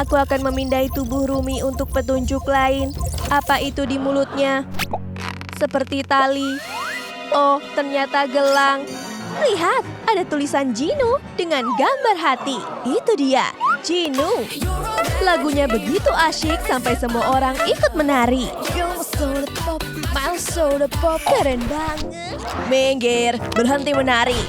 Aku akan memindai tubuh Rumi untuk petunjuk lain. Apa itu di mulutnya? Seperti tali. Oh, ternyata gelang. Lihat, ada tulisan Jinu dengan gambar hati. Itu dia, Jinu. Lagunya begitu asyik sampai semua orang ikut menari. Keren banget. Minggir, berhenti menari.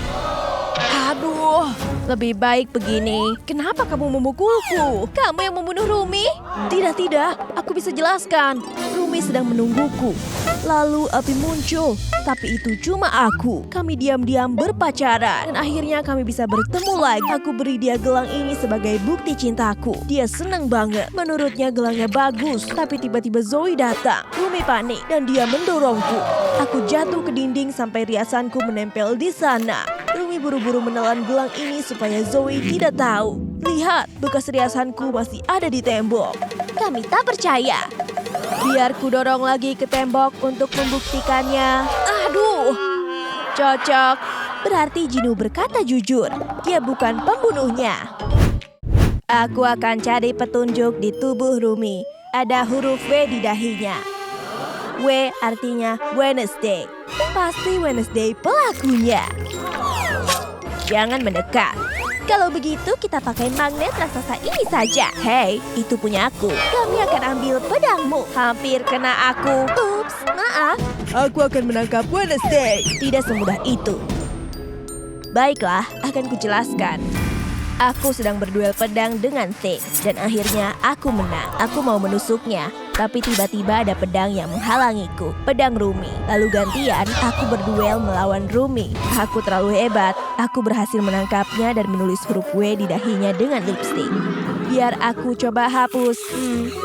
Aduh, lebih baik begini. Kenapa kamu memukulku? Kamu yang membunuh Rumi? Tidak, aku bisa jelaskan. Rumi sedang menungguku. Lalu api muncul, tapi itu cuma aku. Kami diam-diam berpacaran, dan akhirnya kami bisa bertemu lagi. Aku beri dia gelang ini sebagai bukti cintaku. Dia senang banget. Menurutnya gelangnya bagus, tapi tiba-tiba Zoe datang. Rumi panik, dan dia mendorongku. Aku jatuh ke dinding sampai riasanku menempel di sana. Rumi buru-buru menelan gelang ini supaya Zoe tidak tahu. Lihat, bekas riasanku masih ada di tembok. Kami tak percaya. Biar ku dorong lagi ke tembok untuk membuktikannya. Aduh, cocok. Berarti Jinu berkata jujur. Dia bukan pembunuhnya. Aku akan cari petunjuk di tubuh Rumi. Ada huruf W di dahinya. W artinya Wednesday. Pasti Wednesday pelakunya. Jangan mendekat. Kalau begitu kita pakai magnet raksasa ini saja. Hei, itu punya aku. Kami akan ambil pedangmu. Hampir kena aku. Ups, maaf. Aku akan menangkap Wednesday. Tidak semudah itu. Baiklah, akan kujelaskan. Aku sedang berduel pedang dengan Thing, dan akhirnya aku menang. Aku mau menusuknya, tapi tiba-tiba ada pedang yang menghalangiku. Pedang Rumi. Lalu gantian, aku berduel melawan Rumi. Aku terlalu hebat. Aku berhasil menangkapnya dan menulis huruf W di dahinya dengan lipstik. Biar aku coba hapus.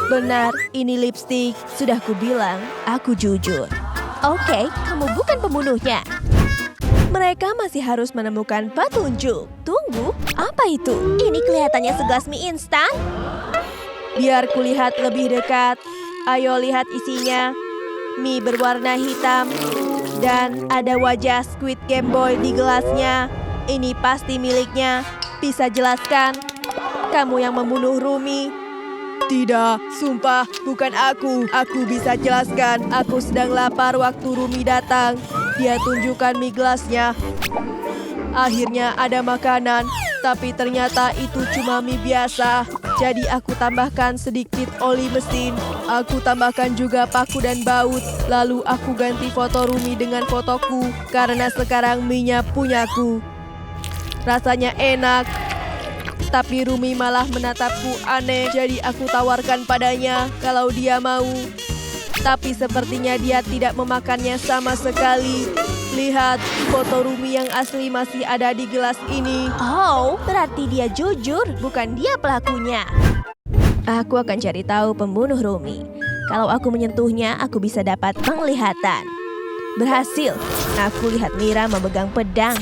Benar, ini lipstik. Sudah kubilang, aku jujur. Oke, kamu bukan pembunuhnya. Mereka masih harus menemukan petunjuk. Tunggu, apa itu? Ini kelihatannya segelas mie instan. Biar kulihat lebih dekat. Ayo lihat isinya. Mie berwarna hitam. Dan ada wajah Squid Game Boy di gelasnya. Ini pasti miliknya. Bisa jelaskan? Kamu yang membunuh Rumi? Tidak, sumpah bukan aku. Aku bisa jelaskan. Aku sedang lapar waktu Rumi datang. Dia tunjukkan mie gelasnya. Akhirnya ada makanan, tapi ternyata itu cuma mie biasa. Jadi aku tambahkan sedikit oli mesin. Aku tambahkan juga paku dan baut. Lalu aku ganti foto Rumi dengan fotoku, karena sekarang mie-nya punyaku. Rasanya enak. Tapi Rumi malah menatapku aneh. Jadi aku tawarkan padanya kalau dia mau. Tapi sepertinya dia tidak memakannya sama sekali. Lihat, foto Rumi yang asli masih ada di gelas ini. Oh, berarti dia jujur, bukan dia pelakunya. Aku akan cari tahu pembunuh Rumi. Kalau aku menyentuhnya, aku bisa dapat penglihatan. Berhasil. Aku lihat Mira memegang pedang.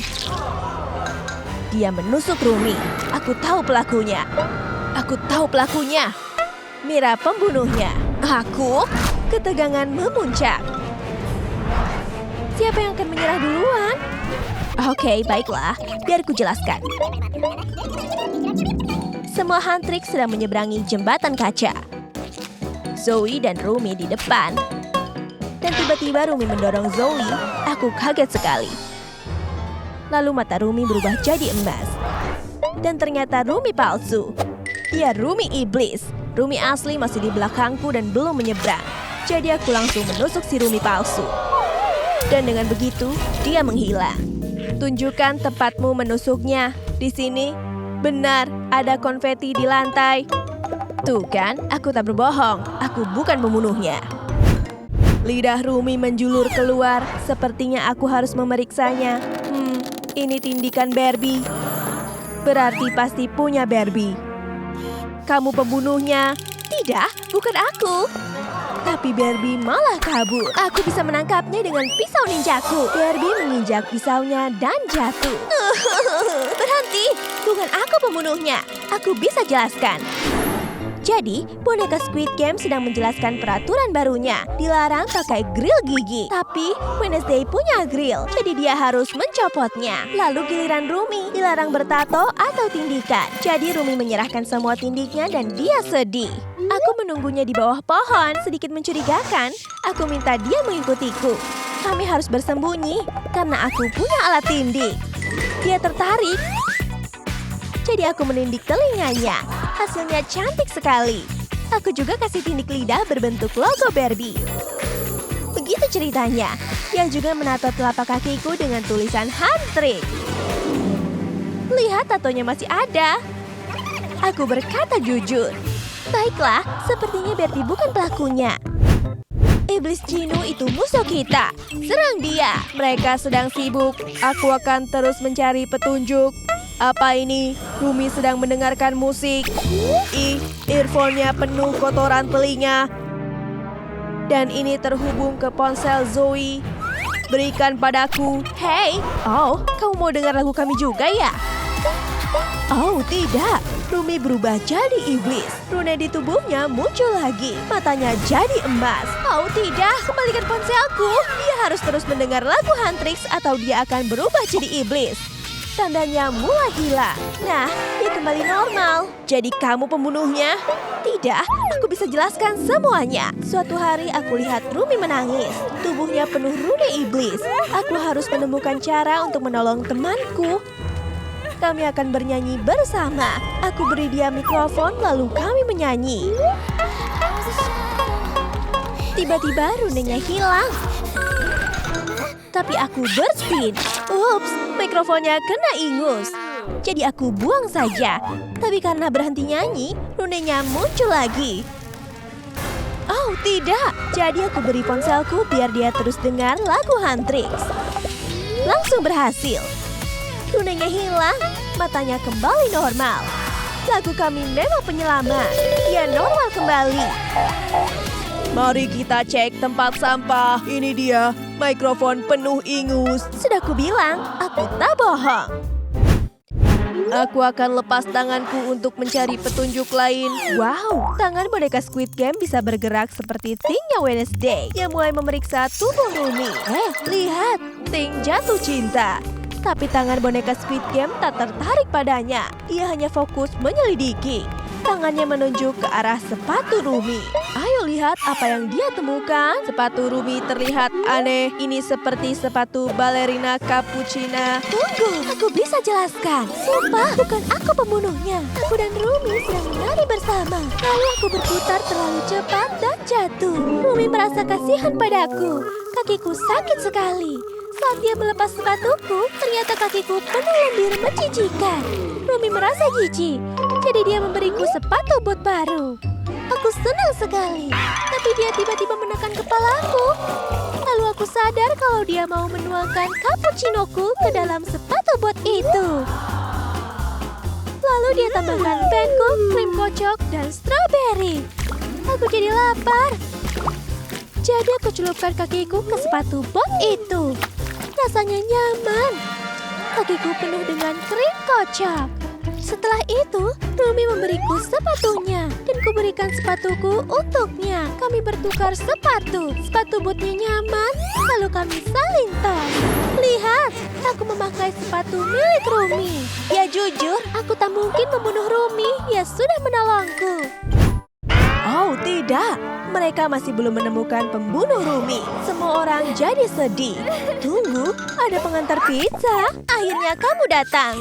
Dia menusuk Rumi. Aku tahu pelakunya. Aku tahu pelakunya. Mira pembunuhnya. Aku? Ketegangan memuncak. Siapa yang akan menyerah duluan? Oke, baiklah. Biar ku jelaskan. Semua hantrik sedang menyeberangi jembatan kaca. Zoe dan Rumi di depan. Dan tiba-tiba Rumi mendorong Zoe. Aku kaget sekali. Lalu mata Rumi berubah jadi emas. Dan ternyata Rumi palsu. Dia Rumi iblis. Rumi asli masih di belakangku dan belum menyeberang. Jadi aku langsung menusuk si Rumi palsu. Dan dengan begitu, dia menghilang. Tunjukkan tempatmu menusuknya. Di sini, benar, ada konfeti di lantai. Tuh kan, aku tak berbohong. Aku bukan pembunuhnya. Lidah Rumi menjulur keluar. Sepertinya aku harus memeriksanya. Ini tindikan Barbie. Berarti pasti punya Barbie. Kamu pembunuhnya. Tidak, bukan aku. Tapi Barbie malah kabur. Aku bisa menangkapnya dengan pisau ninjaku. Barbie menginjak pisaunya dan jatuh. Berhenti, bukan aku pembunuhnya. Aku bisa jelaskan. Jadi, boneka Squid Game sedang menjelaskan peraturan barunya. Dilarang pakai grill gigi. Tapi, Wednesday punya grill, jadi dia harus mencopotnya. Lalu giliran Rumi, dilarang bertato atau tindikan. Jadi, Rumi menyerahkan semua tindiknya dan dia sedih. Aku menunggunya di bawah pohon, sedikit mencurigakan. Aku minta dia mengikutiku. Kami harus bersembunyi, karena aku punya alat tindik. Dia tertarik. Jadi aku menindik telinganya. Hasilnya cantik sekali. Aku juga kasih tindik lidah berbentuk logo Barbie. Begitu ceritanya. Dia juga menato telapak kakiku dengan tulisan Handtrick. Lihat tatonya masih ada. Aku berkata jujur. Baiklah, sepertinya Bertie bukan pelakunya. Iblis Jinu itu musuh kita. Serang dia. Mereka sedang sibuk. Aku akan terus mencari petunjuk. Apa ini? Rumi sedang mendengarkan musik. Earphone-nya penuh kotoran telinga. Dan ini terhubung ke ponsel Zoe. Berikan padaku. Hey, kamu mau dengar lagu kami juga ya? Oh, tidak. Rumi berubah jadi iblis. Rune di tubuhnya muncul lagi. Matanya jadi emas. Oh, tidak. Kembalikan ponselku. Dia harus terus mendengar lagu Handtricks atau dia akan berubah jadi iblis. Tandanya mulai hilang. Nah, dia kembali normal. Jadi kamu pembunuhnya? Tidak, aku bisa jelaskan semuanya. Suatu hari aku lihat Rumi menangis. Tubuhnya penuh rune iblis. Aku harus menemukan cara untuk menolong temanku. Kami akan bernyanyi bersama. Aku beri dia mikrofon lalu kami menyanyi. Tiba-tiba runenya hilang. Tapi aku berspin. Ups, mikrofonnya kena ingus. Jadi aku buang saja. Tapi karena berhenti nyanyi, runenya muncul lagi. Oh, tidak. Jadi aku beri ponselku biar dia terus dengar lagu Handtricks. Langsung berhasil. Runenya hilang, matanya kembali normal. Lagu kami memang penyelamat. Dia normal kembali. Mari kita cek tempat sampah. Ini dia, mikrofon penuh ingus. Sudah kubilang, aku tak bohong. Aku akan lepas tanganku untuk mencari petunjuk lain. Wow, tangan boneka Squid Game bisa bergerak seperti Thing-nya Wednesday yang mulai memeriksa tubuh Rumi. Lihat, Thing jatuh cinta. Tapi tangan boneka Squid Game tak tertarik padanya. Ia hanya fokus menyelidiki. Tangannya menunjuk ke arah sepatu Rumi. Ayo lihat apa yang dia temukan. Sepatu Rumi terlihat aneh. Ini seperti sepatu balerina cappuccina. Tunggu, aku bisa jelaskan. Sumpah, bukan aku pembunuhnya. Aku dan Rumi sedang menari bersama. Lalu aku berputar terlalu cepat dan jatuh. Rumi merasa kasihan padaku. Kakiku sakit sekali. Saat dia melepas sepatuku, ternyata kakiku penuh lendir menjijikan. Rumi merasa jijik, jadi dia memberiku sepatu bot baru. Aku senang sekali, tapi dia tiba-tiba menekan kepalaku. Lalu aku sadar kalau dia mau menuangkan cappuccinoku ke dalam sepatu bot itu. Lalu dia tambahkan pancake, krim kocok, dan strawberry. Aku jadi lapar. Jadi aku celupkan kakiku ke sepatu bot itu. Rasanya nyaman. Kakiku penuh dengan krim kocok. Setelah itu, Rumi memberiku sepatunya dan kuberikan sepatuku untuknya. Kami bertukar sepatu. Sepatu botnya nyaman, lalu kami saling tos. Lihat, aku memakai sepatu milik Rumi. Ya jujur, aku tak mungkin membunuh Rumi. Ia sudah menolongku. Oh tidak, mereka masih belum menemukan pembunuh Rumi. Semua orang jadi sedih. Tunggu, ada pengantar pizza. Akhirnya kamu datang.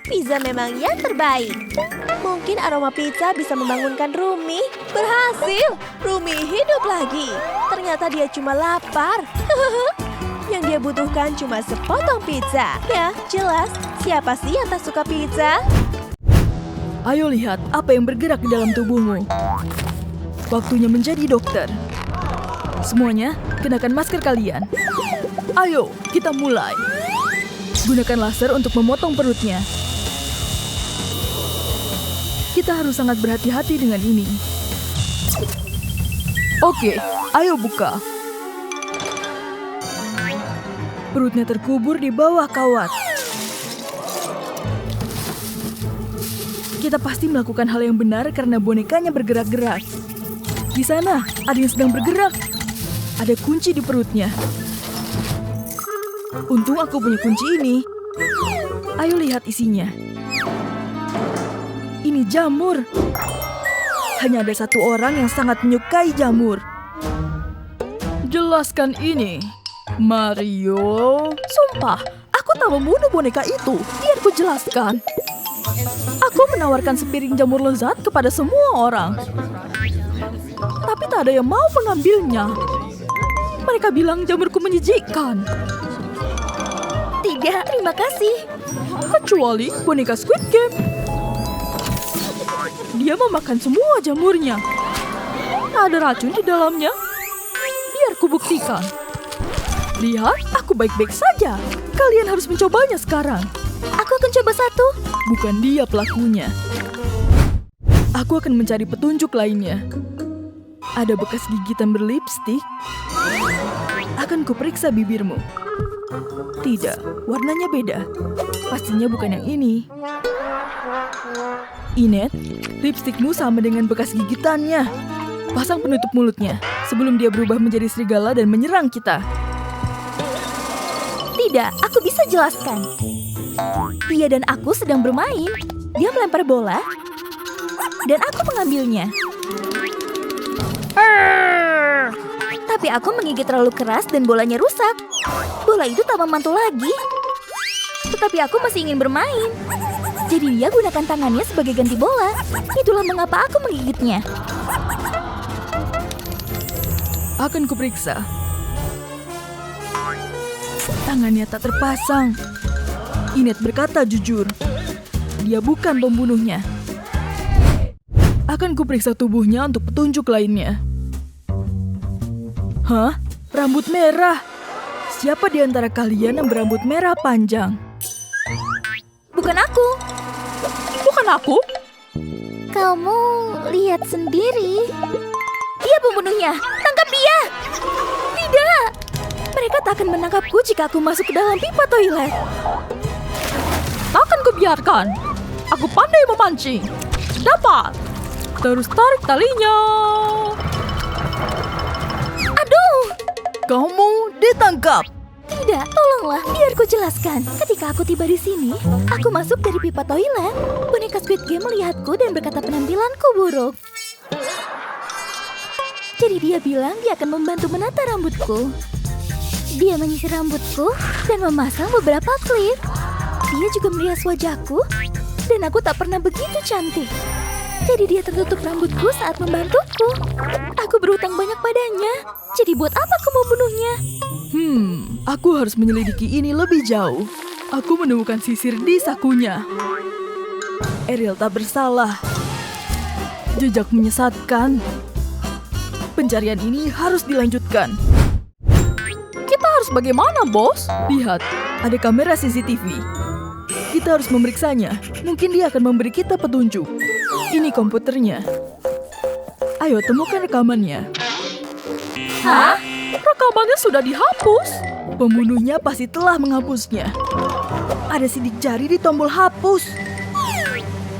Pizza memang yang terbaik. Mungkin aroma pizza bisa membangunkan Rumi. Berhasil, Rumi hidup lagi. Ternyata dia cuma lapar. Yang dia butuhkan cuma sepotong pizza. Ya, jelas. Siapa sih yang tak suka pizza? Ayo lihat apa yang bergerak di dalam tubuhmu. Waktunya menjadi dokter. Semuanya, kenakan masker kalian. Ayo, kita mulai. Gunakan laser untuk memotong perutnya. Kita harus sangat berhati-hati dengan ini. Oke, ayo buka. Perutnya terkubur di bawah kawat. Kita pasti melakukan hal yang benar karena bonekanya bergerak-gerak. Di sana, ada yang sedang bergerak. Ada kunci di perutnya. Untung aku punya kunci ini. Ayo lihat isinya. Ini jamur. Hanya ada satu orang yang sangat menyukai jamur. Jelaskan ini, Mario. Sumpah, aku tak membunuh boneka itu. Biar ku jelaskan. Aku menawarkan sepiring jamur lezat kepada semua orang. Tapi tak ada yang mau mengambilnya. Mereka bilang jamurku menjijikkan. Tidak, terima kasih. Kecuali boneka Squid Game. Dia memakan semua jamurnya. Ada racun di dalamnya. Biar ku buktikan. Lihat, aku baik-baik saja. Kalian harus mencobanya sekarang. Aku akan coba satu. Bukan dia pelakunya. Aku akan mencari petunjuk lainnya. Ada bekas gigitan berlipstik. Akan kuperiksa bibirmu. Tidak, warnanya beda. Pastinya bukan yang ini. Inet, lipstikmu sama dengan bekas gigitannya. Pasang penutup mulutnya sebelum dia berubah menjadi serigala dan menyerang kita. Tidak, aku bisa jelaskan. Dia dan aku sedang bermain. Dia melempar bola, dan aku mengambilnya. Tapi aku menggigit terlalu keras dan bolanya rusak. Bola itu tak memantul lagi. Tetapi aku masih ingin bermain. Jadi dia gunakan tangannya sebagai ganti bola. Itulah mengapa aku menggigitnya. Akan kuperiksa. Tangannya tak terpasang. Inet berkata jujur. Dia bukan pembunuhnya. Akan kuperiksa tubuhnya untuk petunjuk lainnya. Hah? Rambut merah? Siapa di antara kalian yang berambut merah panjang? Bukan aku. Bukan aku? Kamu lihat sendiri. Dia pembunuhnya. Tangkap dia. Tidak. Mereka tak akan menangkapku jika aku masuk ke dalam pipa toilet. Takkan kubiarkan. Aku pandai memancing. Dapat. Terus tarik talinya. Aduh. Kamu ditangkap. Tidak, tolonglah, biar ku jelaskan. Ketika aku tiba di sini, aku masuk dari pipa toilet. Boneka Squid Game melihatku dan berkata penampilanku buruk. Jadi dia bilang dia akan membantu menata rambutku. Dia menyisir rambutku dan memasang beberapa klip. Dia juga merias wajahku dan aku tak pernah begitu cantik. Jadi dia tertutup rambutku saat membantuku. Aku berhutang banyak padanya. Jadi buat apa aku membunuhnya? Aku harus menyelidiki ini lebih jauh. Aku menemukan sisir di sakunya. Ariel tak bersalah. Jejak menyesatkan. Pencarian ini harus dilanjutkan. Kita harus bagaimana, bos? Lihat, ada kamera CCTV. Kita harus memeriksanya. Mungkin dia akan memberi kita petunjuk. Ini komputernya. Ayo temukan rekamannya. Hah? Rekamannya sudah dihapus. Pembunuhnya pasti telah menghapusnya. Ada sidik jari di tombol hapus.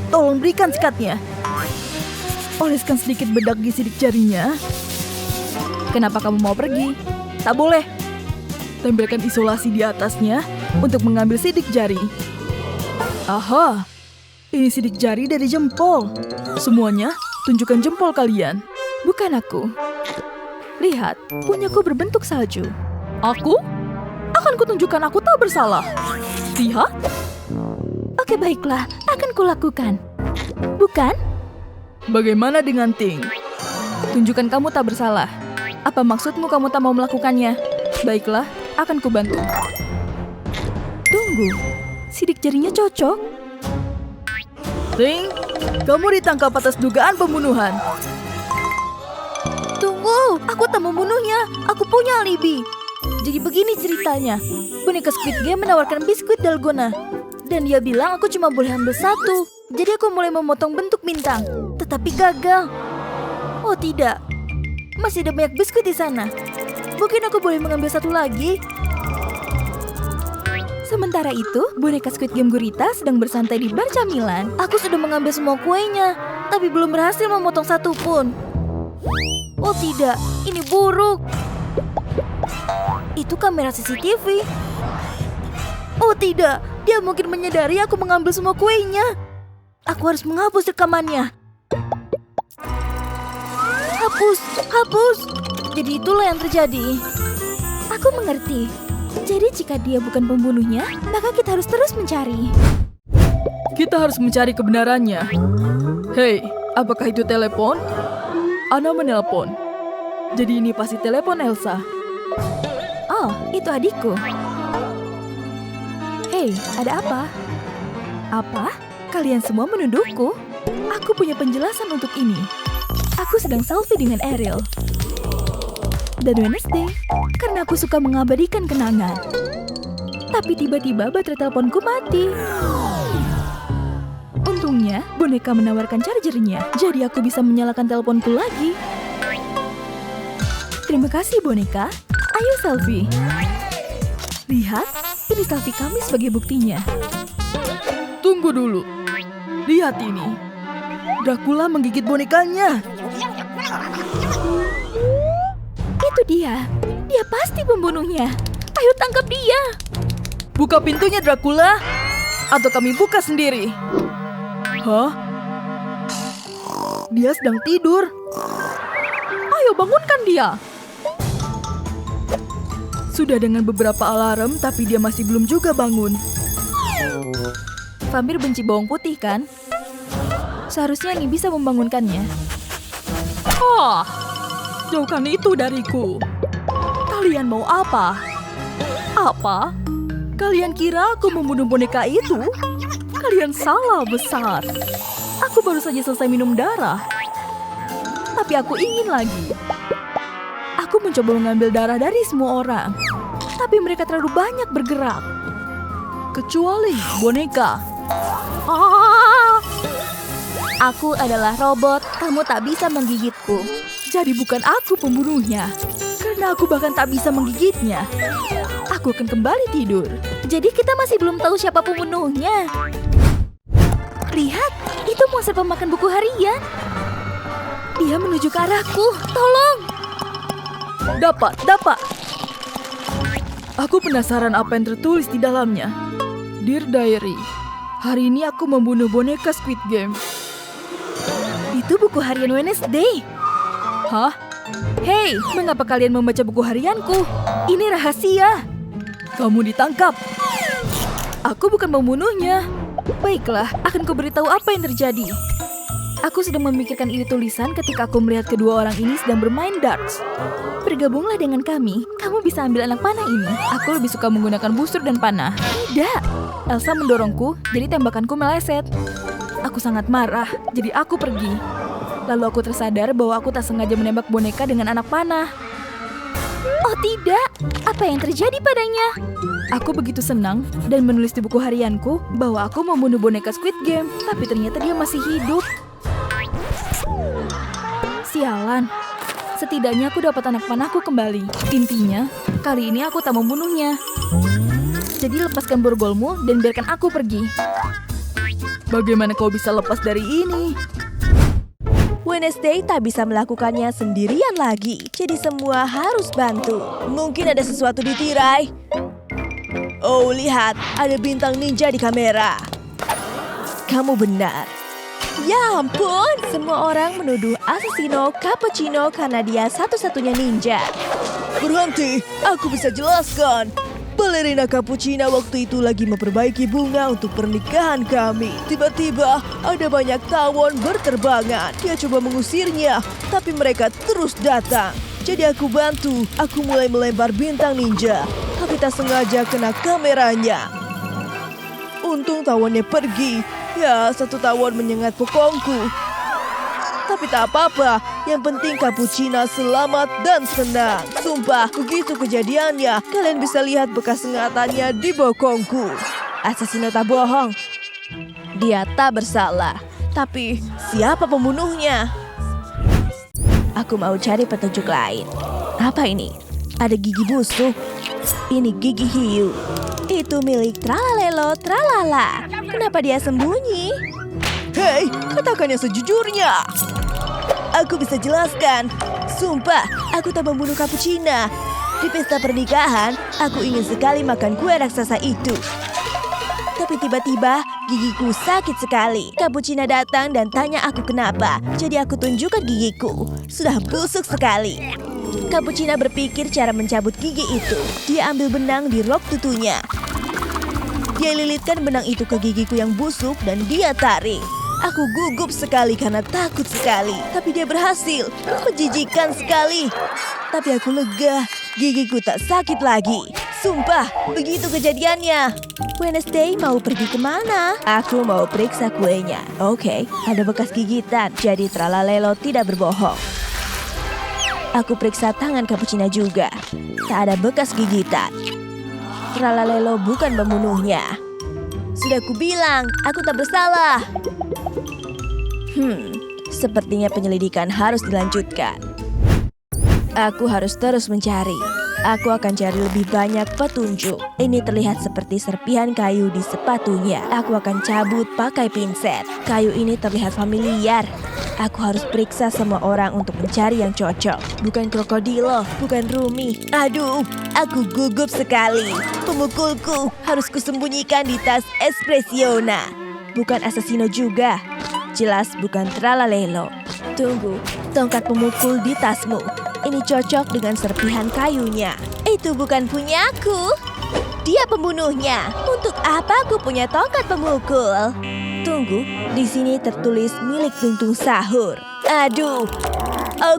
Tolong berikan sikatnya. Oleskan sedikit bedak di sidik jarinya. Kenapa kamu mau pergi? Tak boleh. Tempelkan isolasi di atasnya untuk mengambil sidik jari. Aha, ini sidik jari dari jempol. Semuanya tunjukkan jempol kalian. Bukan aku. Lihat, punyaku berbentuk salju. Aku? Akan kutunjukkan aku tak bersalah. Lihat. Oke, baiklah, akan kulakukan. Bukan? Bagaimana dengan Ting? Tunjukkan kamu tak bersalah. Apa maksudmu kamu tak mau melakukannya? Baiklah, akan kubantu. Tunggu, sidik jarinya cocok. Ting, kamu ditangkap atas dugaan pembunuhan. Tunggu, aku tak membunuhnya. Aku punya alibi. Jadi begini ceritanya. Boneka Squid Game menawarkan biskuit dalgona. Dan dia bilang aku cuma boleh ambil satu. Jadi aku mulai memotong bentuk bintang. Tetapi gagal. Oh tidak. Masih ada banyak biskuit di sana. Mungkin aku boleh mengambil satu lagi. Sementara itu, boneka Squid Game Gurita sedang bersantai di bar camilan. Aku sudah mengambil semua kuenya, tapi belum berhasil memotong satu pun. Oh tidak, ini buruk. Itu kamera CCTV. Oh tidak, dia mungkin menyadari aku mengambil semua kuenya. Aku harus menghapus rekamannya. Hapus. Jadi itulah yang terjadi. Aku mengerti. Jadi jika dia bukan pembunuhnya, maka kita harus terus mencari. Kita harus mencari kebenarannya. Hei, apakah itu telepon? Ana menelpon. Jadi ini pasti telepon Elsa. Oh, itu adikku. Hei, ada apa? Apa? Kalian semua menuduhku? Aku punya penjelasan untuk ini. Aku sedang selfie dengan Ariel. Dan Wednesday, karena aku suka mengabadikan kenangan. Tapi tiba-tiba baterai teleponku mati. Untungnya, boneka menawarkan chargernya, jadi aku bisa menyalakan teleponku lagi. Terima kasih, boneka. Ayo selfie. Lihat, ini selfie kami sebagai buktinya. Tunggu dulu. Lihat ini. Dracula menggigit bonekanya. Itu dia. Dia pasti pembunuhnya. Ayo tangkap dia. Buka pintunya, Dracula. Atau kami buka sendiri. Hah? Dia sedang tidur. Ayo bangunkan dia. Sudah dengan beberapa alarm, tapi dia masih belum juga bangun. Vampir benci bawang putih, kan? Seharusnya ini bisa membangunkannya. Jauhkan itu dariku. Kalian mau apa? Apa? Kalian kira aku membunuh boneka itu? Kalian salah besar. Aku baru saja selesai minum darah. Tapi aku ingin lagi. Aku mencoba mengambil darah dari semua orang. Tapi mereka terlalu banyak bergerak. Kecuali boneka. Aku adalah robot, kamu tak bisa menggigitku. Jadi bukan aku pembunuhnya. Karena aku bahkan tak bisa menggigitnya. Aku akan kembali tidur. Jadi kita masih belum tahu siapa pembunuhnya. Lihat, itu monster pemakan buku harian. Dia menuju ke arahku. Tolong. Dapat. Aku penasaran apa yang tertulis di dalamnya. Dear Diary, hari ini aku membunuh boneka Squid Game. Itu buku harian Wednesday. Hah? Hei, mengapa kalian membaca buku harianku? Ini rahasia. Kamu ditangkap. Aku bukan pembunuhnya. Baiklah, akan kuberitahu apa yang terjadi. Aku sedang memikirkan ide tulisan ketika aku melihat kedua orang ini sedang bermain darts. Bergabunglah dengan kami, kamu bisa ambil anak panah ini. Aku lebih suka menggunakan busur dan panah. Tidak. Elsa mendorongku, jadi tembakanku meleset. Aku sangat marah, jadi aku pergi. Lalu aku tersadar bahwa aku tak sengaja menembak boneka dengan anak panah. Oh tidak, apa yang terjadi padanya? Aku begitu senang dan menulis di buku harianku bahwa aku membunuh boneka Squid Game, tapi ternyata dia masih hidup. Sialan, setidaknya aku dapat anak panahku kembali. Intinya, kali ini aku tak membunuhnya. Jadi lepaskan borgolmu dan biarkan aku pergi. Bagaimana kau bisa lepas dari ini? Wednesday tak bisa melakukannya sendirian lagi, jadi semua harus bantu. Mungkin ada sesuatu di tirai. Oh, lihat, ada bintang ninja di kamera. Kamu benar. Ya ampun, semua orang menuduh Assassino Cappuccino karena dia satu-satunya ninja. Berhenti, aku bisa jelaskan. Balerina Cappuccina waktu itu lagi memperbaiki bunga untuk pernikahan kami. Tiba-tiba ada banyak tawon berterbangan. Dia coba mengusirnya, tapi mereka terus datang. Jadi aku bantu, aku mulai melempar bintang ninja. Tapi tak sengaja kena kameranya. Untung tawonnya pergi. Ya, satu tawon menyengat bokongku. Tapi tak apa-apa, yang penting Cappuccina selamat dan senang. Sumpah, begitu kejadiannya, kalian bisa lihat bekas sengatannya di bokongku. Assassino tak bohong. Dia tak bersalah. Tapi, siapa pembunuhnya? Aku mau cari petunjuk lain. Apa ini? Ada gigi busuk. Ini gigi hiu. Itu milik Tralalelo Tralala. Kenapa dia sembunyi? Hei, katakan yang sejujurnya. Aku bisa jelaskan. Sumpah, aku tak membunuh Cappuccina. Di pesta pernikahan, aku ingin sekali makan kue raksasa itu. Tapi tiba-tiba gigiku sakit sekali. Cappuccina datang dan tanya aku kenapa. Jadi aku tunjukkan gigiku. Sudah busuk sekali. Cappuccina berpikir cara mencabut gigi itu. Dia ambil benang di rok tutunya. Dia lilitkan benang itu ke gigiku yang busuk dan dia tarik. Aku gugup sekali karena takut sekali. Tapi dia berhasil. Menjijikan sekali. Tapi aku lega. Gigiku tak sakit lagi. Sumpah, begitu kejadiannya. Wednesday mau pergi kemana? Aku mau periksa kuenya. Oke, ada bekas gigitan. Jadi Tralalelo tidak berbohong. Aku periksa tangan Cappuccina juga. Tak ada bekas gigitan. Tralalelo bukan pembunuhnya. Sudah kubilang, aku tak bersalah. Sepertinya penyelidikan harus dilanjutkan. Aku harus terus mencari. Aku akan cari lebih banyak petunjuk. Ini terlihat seperti serpihan kayu di sepatunya. Aku akan cabut pakai pinset. Kayu ini terlihat familiar. Aku harus periksa semua orang untuk mencari yang cocok. Bukan krokodilo, bukan Rumi. Aduh, aku gugup sekali. Pemukulku harus kusembunyikan di tas Espressiona. Bukan Assassino juga. Jelas bukan Tralalelo. Tunggu, tongkat pemukul di tasmu. Ini cocok dengan serpihan kayunya. Itu bukan punyaku. Dia pembunuhnya. Untuk apa aku punya tongkat pemukul? Tunggu, di sini tertulis milik Tung Sahur. Aduh.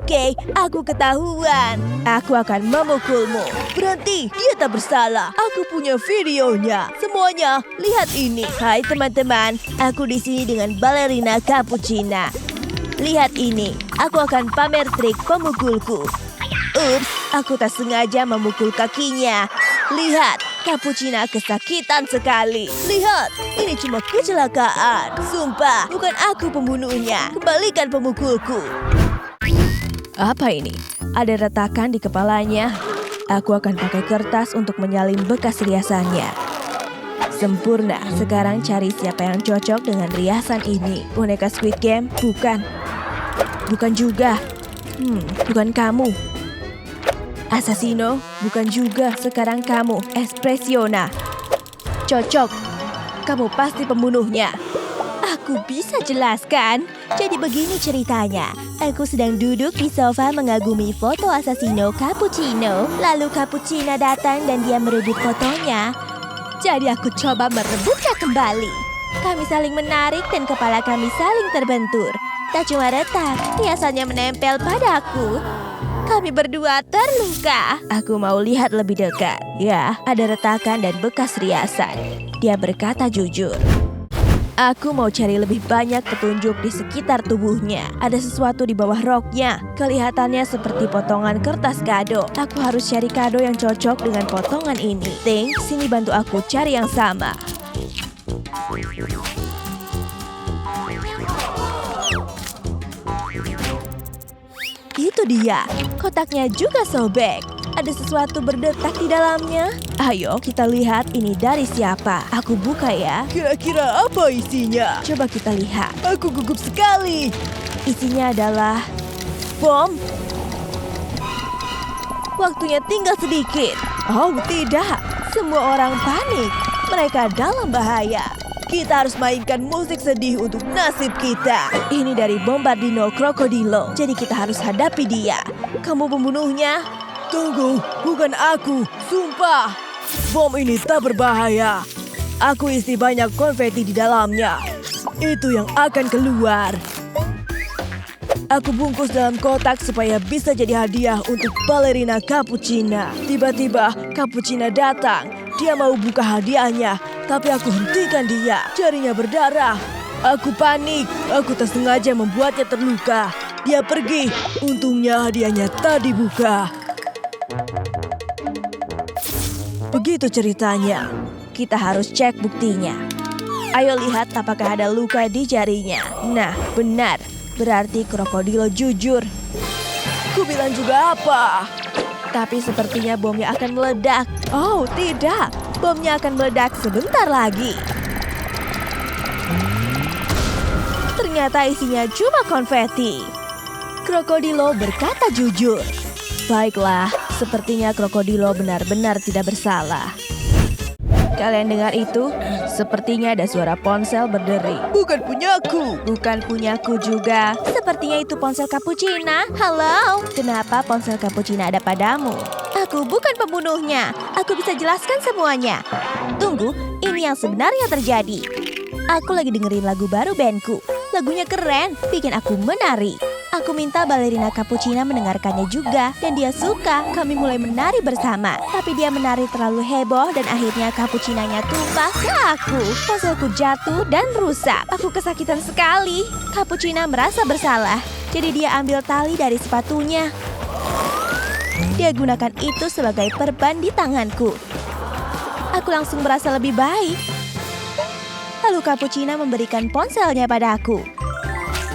Oke, aku ketahuan. Aku akan memukulmu. Berhenti, dia tak bersalah. Aku punya videonya. Semuanya, lihat ini. Hai teman-teman, aku di sini dengan balerina Cappuccina. Lihat ini, aku akan pamer trik pemukulku. Ups, aku tak sengaja memukul kakinya. Lihat, Cappuccina kesakitan sekali. Lihat, ini cuma kecelakaan. Sumpah, bukan aku pembunuhnya. Kembalikan pemukulku. Apa ini? Ada retakan di kepalanya. Aku akan pakai kertas untuk menyalin bekas riasannya. Sempurna, sekarang cari siapa yang cocok dengan riasan ini. Boneka Squid Game? Bukan. Bukan juga. Bukan kamu. Assassino? Bukan juga. Sekarang kamu. Espressiona. Cocok. Kamu pasti pembunuhnya. Aku bisa jelaskan. Jadi begini ceritanya. Aku sedang duduk di sofa mengagumi foto Assassino Cappuccino. Lalu Cappuccina datang dan dia merebut fotonya. Jadi aku coba merebutnya kembali. Kami saling menarik dan kepala kami saling terbentur. Tak cuma retak, riasannya menempel padaku. Kami berdua terluka. Aku mau lihat lebih dekat. Ya, ada retakan dan bekas riasan. Dia berkata jujur. Aku mau cari lebih banyak petunjuk di sekitar tubuhnya. Ada sesuatu di bawah roknya. Kelihatannya seperti potongan kertas kado. Aku harus cari kado yang cocok dengan potongan ini. Ting, sini bantu aku cari yang sama. Itu dia, kotaknya juga sobek. Ada sesuatu berdetak di dalamnya. Ayo kita lihat ini dari siapa. Aku buka ya. Kira-kira apa isinya? Coba kita lihat. Aku gugup sekali. Isinya adalah bom. Waktunya tinggal sedikit. Oh tidak, semua orang panik. Mereka dalam bahaya. Kita harus mainkan musik sedih untuk nasib kita. Ini dari Bombardino Krokodilo. Jadi kita harus hadapi dia. Kamu pembunuhnya? Tunggu, bukan aku. Sumpah. Bom ini tak berbahaya. Aku isi banyak konfeti di dalamnya. Itu yang akan keluar. Aku bungkus dalam kotak supaya bisa jadi hadiah untuk balerina Cappuccina. Tiba-tiba Cappuccina datang. Dia mau buka hadiahnya, tapi aku hentikan dia. Jarinya berdarah. Aku panik. Aku tak sengaja membuatnya terluka. Dia pergi. Untungnya hadiahnya tak dibuka. Begitu ceritanya. Kita harus cek buktinya. Ayo lihat apakah ada luka di jarinya. Nah, benar. Berarti Krokodilo jujur. Ku bilang juga apa? Tapi sepertinya bomnya akan meledak. Oh, tidak. Bomnya akan meledak sebentar lagi. Ternyata isinya cuma konfeti. Krokodilo berkata jujur. Baiklah, sepertinya Krokodilo benar-benar tidak bersalah. Kalian dengar itu? Sepertinya ada suara ponsel berderi. Bukan punyaku. Bukan punyaku juga. Sepertinya itu ponsel Cappuccina. Halo, kenapa ponsel Cappuccina ada padamu? Aku bukan pembunuhnya. Aku bisa jelaskan semuanya. Tunggu, ini yang sebenarnya terjadi. Aku lagi dengerin lagu baru bandku. Lagunya keren, bikin aku menari. Aku minta balerina Cappuccina mendengarkannya juga, dan dia suka. Kami mulai menari bersama, tapi dia menari terlalu heboh dan akhirnya Cappuccinanya tumpah ke aku. Ponselku jatuh dan rusak. Aku kesakitan sekali. Cappuccina merasa bersalah, jadi dia ambil tali dari sepatunya. Dia gunakan itu sebagai perban di tanganku. Aku langsung merasa lebih baik. Lalu Cappuccina memberikan ponselnya padaku.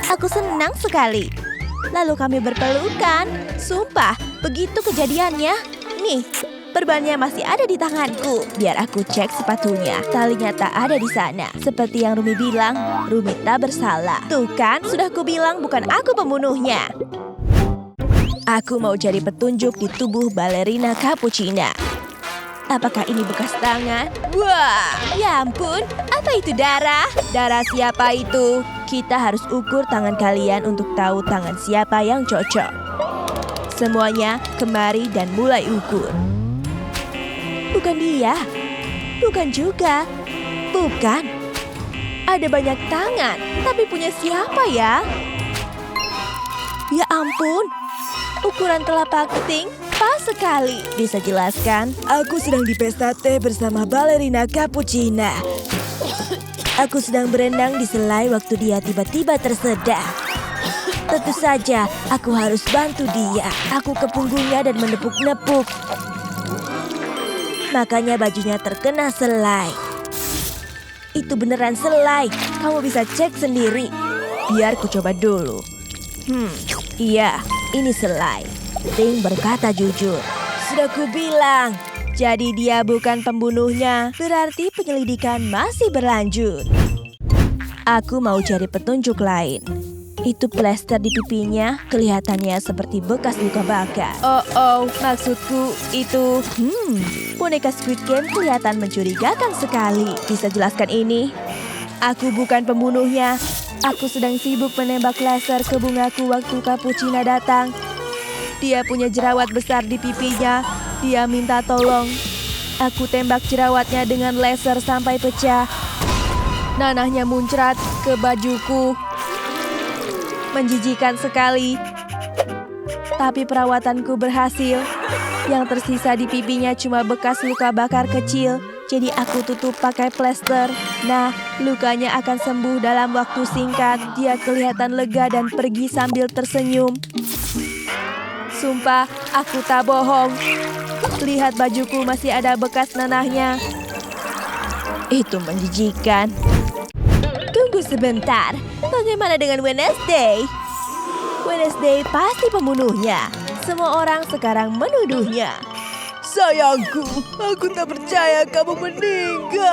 Aku senang sekali. Lalu kami berpelukan. Sumpah, begitu kejadiannya. Nih, perbannya masih ada di tanganku. Biar aku cek sepatunya. Talinya tak ada di sana. Seperti yang Rumi bilang, Rumi tak bersalah. Tuh kan, sudah kubilang bukan aku pembunuhnya. Aku mau cari petunjuk di tubuh balerina Cappuccina. Apakah ini bekas tangan? Wah, ya ampun, apa itu darah? Darah siapa itu? Kita harus ukur tangan kalian untuk tahu tangan siapa yang cocok. Semuanya kemari dan mulai ukur. Bukan dia. Bukan juga. Bukan. Ada banyak tangan, tapi punya siapa ya? Ya ampun, ukuran telapak keting pas sekali. Bisa jelaskan? Aku sedang di pesta teh bersama balerina Cappuccina. Aku sedang berenang di selai waktu dia tiba-tiba tersedak. Tentu saja, aku harus bantu dia. Aku ke punggungnya dan menepuk-nepuk. Makanya bajunya terkena selai. Itu beneran selai. Kamu bisa cek sendiri. Biar ku coba dulu. Iya, ini selai. Ting berkata jujur. Sudah kubilang. Jadi dia bukan pembunuhnya. Berarti penyelidikan masih berlanjut. Aku mau cari petunjuk lain. Itu plester di pipinya kelihatannya seperti bekas luka bakar. Maksudku itu... boneka Squid Game kelihatan mencurigakan sekali. Bisa jelaskan ini? Aku bukan pembunuhnya. Aku sedang sibuk menembak laser ke bungaku waktu Cappuccina datang. Dia punya jerawat besar di pipinya. Dia minta tolong. Aku tembak jerawatnya dengan laser sampai pecah. Nanahnya muncrat ke bajuku. Menjijikan sekali. Tapi perawatanku berhasil. Yang tersisa di pipinya cuma bekas luka bakar kecil. Jadi aku tutup pakai plester. Nah, lukanya akan sembuh dalam waktu singkat. Dia kelihatan lega dan pergi sambil tersenyum. Sumpah, aku tak bohong. Lihat bajuku masih ada bekas nanahnya. Itu menjijikan. Tunggu sebentar. Bagaimana dengan Wednesday? Wednesday pasti pembunuhnya. Semua orang sekarang menuduhnya. Sayangku, aku tak percaya kamu meninggal.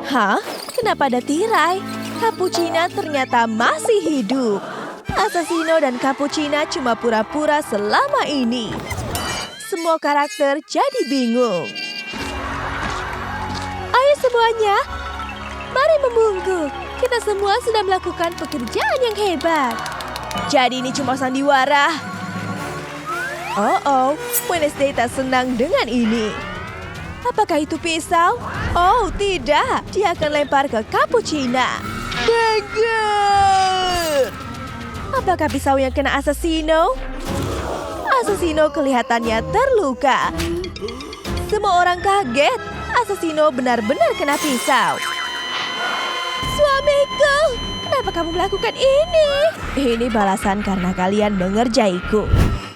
Hah? Kenapa ada tirai? Cappuccina ternyata masih hidup. Assassino dan Cappuccina cuma pura-pura selama ini. Semua karakter jadi bingung. Ayo semuanya, mari membungkuk. Kita semua sudah melakukan pekerjaan yang hebat. Jadi ini cuma sandiwara. Wednesday tak senang dengan ini. Apakah itu pisau? Oh, tidak. Dia akan lempar ke Cappuccina. Dagger! Apakah pisau yang kena Assassino? Assassino kelihatannya terluka. Semua orang kaget. Assassino benar-benar kena pisau. Suamiku, kenapa kamu melakukan ini? Ini balasan karena kalian mengerjaiku.